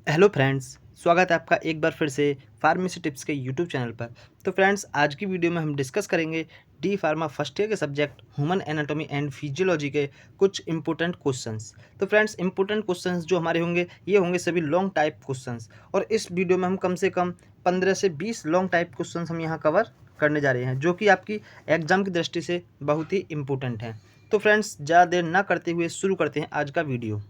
Hello friends, स्वागत है आपका एक बार फिर से फार्मेसी टिप्स के यूट्यूब चैनल पर। तो फ्रेंड्स, आज की वीडियो में हम डिस्कस करेंगे डी फार्मा फर्स्ट ईयर के subject human anatomy and physiology के कुछ इंपॉर्टेंट क्वेश्चंस। तो फ्रेंड्स, इंपॉर्टेंट क्वेश्चंस जो हमारे होंगे ये होंगे सभी लॉन्ग टाइप क्वेश्चंस, और इस वीडियो में हम कम से कम 15 से 20 लॉन्ग टाइप क्वेश्चंस हम यहाँ कवर करने जा रहे हैं, जो कि आपकी एग्जाम की दृष्टि से बहुत ही इंपॉर्टेंट हैं। तो फ्रेंड्स, ज़्यादा देर ना करते हुए शुरू करते हैं आज का वीडियो।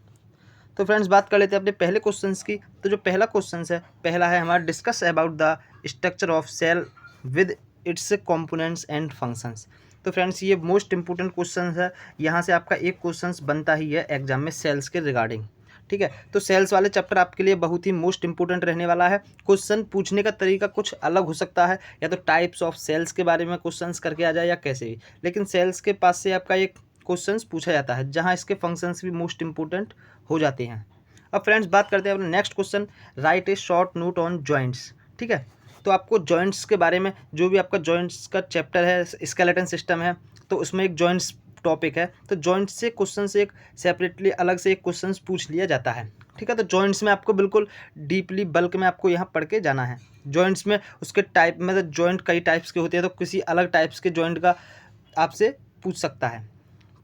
तो फ्रेंड्स, बात कर लेते हैं अपने पहले क्वेश्चंस की। तो जो पहला क्वेश्चंस है, पहला है हमारा discuss about the structure of cell with its components and functions. तो फ्रेंड्स, ये मोस्ट इंपॉर्टेंट क्वेश्चन है। यहाँ से आपका एक क्वेश्चन बनता ही है एग्जाम में सेल्स के रिगार्डिंग। ठीक है, तो सेल्स वाले चैप्टर आपके लिए बहुत ही मोस्ट इंपॉर्टेंट रहने वाला है। क्वेश्चन पूछने का तरीका कुछ अलग हो सकता है, या तो टाइप्स ऑफ सेल्स के बारे में क्वेश्चंस करके आ जाए या कैसे भी, लेकिन सेल्स के पास से आपका एक क्वेश्चंस पूछा जाता है जहाँ इसके फंक्शंस भी मोस्ट इंपॉर्टेंट हो जाते हैं। अब फ्रेंड्स, बात करते हैं अपने next question, right a short note on joints. ठीक है, तो आपको जॉइंट्स के बारे में, जो भी आपका जॉइंट्स का चैप्टर है, स्केलेटन सिस्टम है, तो उसमें एक जॉइंट्स टॉपिक है। तो जॉइंट्स से क्वेश्चन से एक सेपरेटली अलग से एक क्वेश्चन पूछ लिया जाता है। ठीक है, तो जॉइंट्स में आपको बिल्कुल डीपली बल्क में आपको यहाँ पढ़ के जाना है। जॉइंट्स में उसके टाइप में, तो जॉइंट कई टाइप्स के होते हैं, तो किसी अलग टाइप्स के जॉइंट का आपसे पूछ सकता है।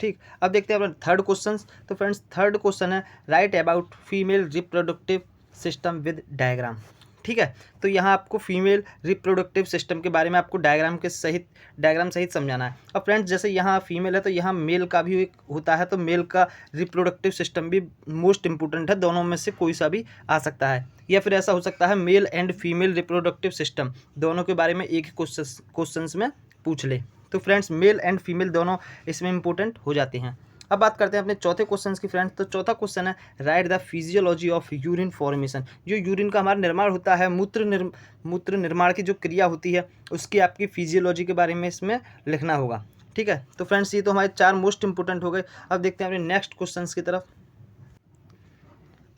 ठीक, अब देखते हैं अपना थर्ड क्वेश्चन। तो फ्रेंड्स, थर्ड क्वेश्चन है right about female reproductive system with diagram. ठीक है, तो यहाँ आपको फीमेल रिप्रोडक्टिव सिस्टम के बारे में आपको डायग्राम सहित समझाना है। अब फ्रेंड्स, जैसे यहाँ फीमेल है तो यहाँ मेल का भी एक होता है, तो मेल का रिप्रोडक्टिव सिस्टम भी मोस्ट इंपॉर्टेंट है। दोनों में से कोई सा भी आ सकता है, या फिर ऐसा हो सकता है male and female reproductive system दोनों के बारे में एक ही क्वेश्चंस में पूछ ले। तो फ्रेंड्स, मेल एंड फीमेल दोनों इसमें इंपॉर्टेंट हो जाते हैं। अब बात करते हैं अपने चौथे क्वेश्चन की फ्रेंड्स। तो चौथा क्वेश्चन है right the physiology of urine formation. जो यूरिन का हमारा निर्माण होता है, मूत्र निर्माण की जो क्रिया होती है, उसकी आपकी फिजियोलॉजी के बारे में इसमें लिखना होगा। ठीक है, तो फ्रेंड्स, ये तो हमारे चार मोस्ट इंपॉर्टेंट हो गए। अब देखते हैं अपने नेक्स्ट क्वेश्चन की तरफ।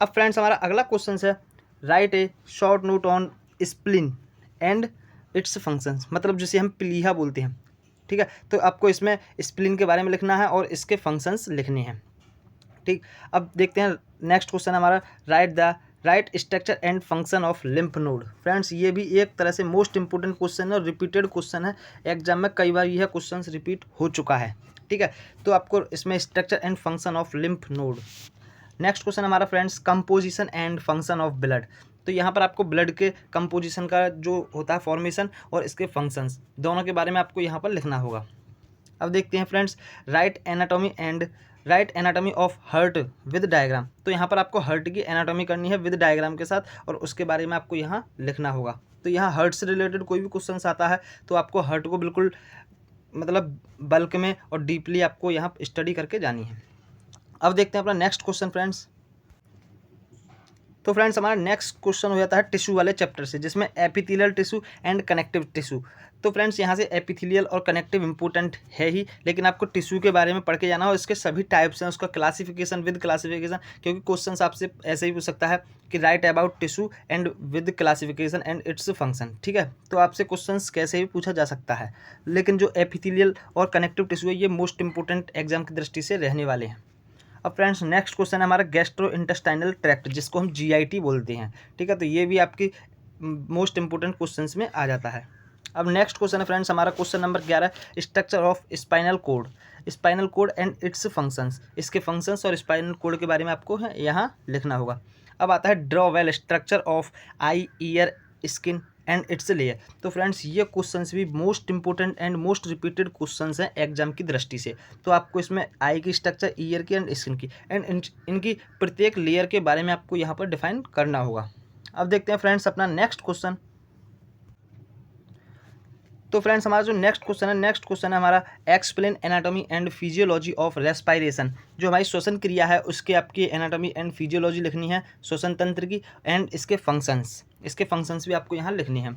अब फ्रेंड्स, हमारा अगला क्वेश्चन है write a short note on spleen and its functions, मतलब जिसे हम प्लीहा बोलते हैं। ठीक है, तो आपको इसमें स्प्लिन के बारे में लिखना है और इसके फंक्शंस लिखने हैं। ठीक, अब देखते हैं नेक्स्ट क्वेश्चन हमारा right structure and function of lymph node. Friends, ये भी एक तरह से मोस्ट इंपॉर्टेंट क्वेश्चन है और रिपीटेड क्वेश्चन है। एग्जाम में कई बार यह क्वेश्चन रिपीट हो चुका है। ठीक है, तो आपको इसमें structure and function of lymph node. Next question हमारा friends, composition and function of blood. तो यहाँ पर आपको ब्लड के कंपोजिशन का जो होता है फॉर्मेशन और इसके फंक्शंस दोनों के बारे में आपको यहाँ पर लिखना होगा। अब देखते हैं friends, right anatomy of heart with diagram. तो यहाँ पर आपको हार्ट की एनाटॉमी करनी है विद डायग्राम के साथ, और उसके बारे में आपको यहाँ लिखना होगा। तो यहाँ हार्ट से रिलेटेड कोई भी क्वेश्चन आता है तो आपको हार्ट को बिल्कुल मतलब बल्क में और डीपली आपको यहाँ स्टडी करके जानी है। अब देखते हैं अपना नेक्स्ट क्वेश्चन फ्रेंड्स। तो फ्रेंड्स, हमारा नेक्स्ट क्वेश्चन हो जाता है टिश्यू वाले चैप्टर से, जिसमें epithelial tissue and connective tissue. तो फ्रेंड्स, यहाँ से एपिथेलियल और कनेक्टिव इंपॉर्टेंट है ही, लेकिन आपको टिश्यू के बारे में पढ़ के जाना हो। इसके सभी टाइप्स हैं, उसका क्लासिफिकेशन विद क्लासिफिकेशन, क्योंकि क्वेश्चन आपसे ऐसे ही पूछ सकता है कि right about tissue and with classification and its function. ठीक है, तो आपसे क्वेश्चन कैसे भी पूछा जा सकता है, लेकिन जो एपिथेलियल और कनेक्टिव टिश्यू है ये मोस्ट इंपॉर्टेंट एग्जाम की दृष्टि से रहने वाले हैं। अब फ्रेंड्स, नेक्स्ट क्वेश्चन है हमारा गैस्ट्रो इंटेस्टाइनल ट्रैक्ट, जिसको हम जीआईटी बोलते हैं। ठीक है, तो ये भी आपकी मोस्ट इंपॉर्टेंट क्वेश्चंस में आ जाता है। अब नेक्स्ट क्वेश्चन है फ्रेंड्स हमारा question number 11, structure of spinal cord and its functions. इसके फंक्शंस और स्पाइनल कोड के बारे में आपको यहाँ लिखना होगा। अब आता है draw well structure of I, year, skin and it's layer. तो फ्रेंड्स, ये क्वेश्चंस भी most important and most repeated questions हैं एग्जाम की दृष्टि से। तो आपको इसमें आई की स्ट्रक्चर, ईयर की एंड स्किन की एंड इनकी प्रत्येक लेयर के बारे में आपको यहाँ पर डिफाइन करना होगा। अब देखते हैं फ्रेंड्स अपना नेक्स्ट क्वेश्चन। तो फ्रेंड्स, हमारा जो नेक्स्ट क्वेश्चन है हमारा explain anatomy and physiology of respiration. जो हमारी श्वसन क्रिया है उसके आपकी एनाटॉमी एंड फिजियोलॉजी लिखनी है, श्वसन तंत्र की, एंड इसके फंक्शंस भी आपको यहाँ लिखनी है।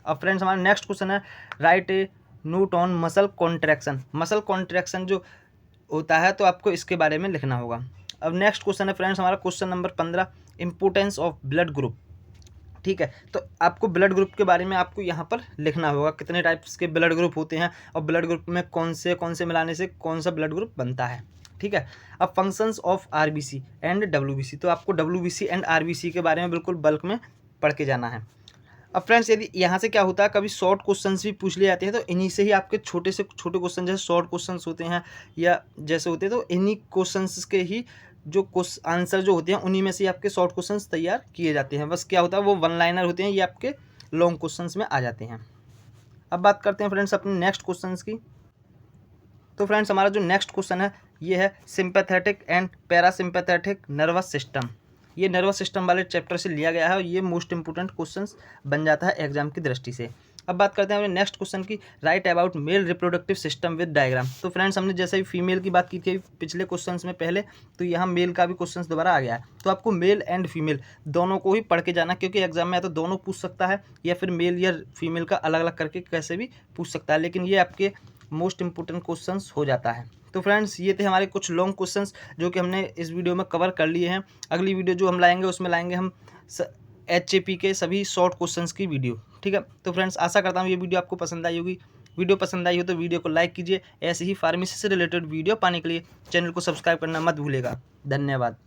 अब फ्रेंड्स, हमारा नेक्स्ट क्वेश्चन है write A note on muscle contraction जो होता है, तो आपको इसके बारे में लिखना होगा। अब नेक्स्ट क्वेश्चन है फ्रेंड्स हमारा question number 15, importance of blood group. ठीक है, तो आपको ब्लड ग्रुप के बारे में आपको यहाँ पर लिखना होगा, कितने टाइप्स के ब्लड ग्रुप होते हैं और ब्लड ग्रुप में कौन से मिलाने से कौन सा ब्लड ग्रुप बनता है। ठीक है। अब functions of RBC and WBC, तो आपको डब्ल्यूबीसी एंड आरबीसी के बारे में बिल्कुल बल्क में पढ़ के जाना है। अब फ्रेंड्स यदि यहाँ से क्या होता है, कभी शॉर्ट क्वेश्चंस भी पूछ लिए जाते हैं, तो इन्हीं से ही आपके छोटे से छोटे क्वेश्चन जैसे शॉर्ट क्वेश्चंस होते हैं या जैसे होते हैं, तो इन्हीं क्वेश्चंस के ही जो आंसर जो होते हैं उन्हीं में से आपके शॉर्ट क्वेश्चंस तैयार किए जाते हैं। बस क्या होता है, वो वन लाइनर होते हैं, ये आपके लॉन्ग क्वेश्चंस में आ जाते हैं। अब बात करते हैं फ्रेंड्स अपने नेक्स्ट क्वेश्चंस की। तो फ्रेंड्स हमारा जो नेक्स्ट क्वेश्चन है ये है sympathetic and parasympathetic nervous system. ये नर्वस सिस्टम वाले चैप्टर से लिया गया है और ये मोस्ट इंपोर्टेंट क्वेश्चंस बन जाता है एग्जाम की दृष्टि से। अब बात करते हैं अपने नेक्स्ट क्वेश्चन की, right about male reproductive system with diagram. तो फ्रेंड्स हमने जैसे ही फीमेल की बात की थी पिछले क्वेश्चंस में पहले, तो यहाँ मेल का भी क्वेश्चंस दोबारा आ गया है। तो आपको मेल एंड फीमेल दोनों को ही पढ़ के जाना, क्योंकि एग्जाम में या तो दोनों पूछ सकता है या फिर मेल या फीमेल का अलग अलग करके कैसे भी पूछ सकता है, लेकिन ये आपके मोस्ट इंपोर्टेंट क्वेश्चंस हो जाता है। तो फ्रेंड्स ये थे हमारे कुछ लॉन्ग क्वेश्चंस जो कि हमने इस वीडियो में कवर कर लिए हैं। अगली वीडियो जो हम लाएंगे उसमें लाएंगे हम HAP के सभी शॉर्ट क्वेश्चंस की वीडियो, ठीक है। तो फ्रेंड्स आशा करता हूँ ये वीडियो आपको पसंद आई होगी। वीडियो पसंद आई हो तो वीडियो को लाइक कीजिए। ऐसे ही फार्मेसी से रिलेटेड वीडियो पाने के लिए चैनल को सब्सक्राइब करना मत भूलिएगा। धन्यवाद।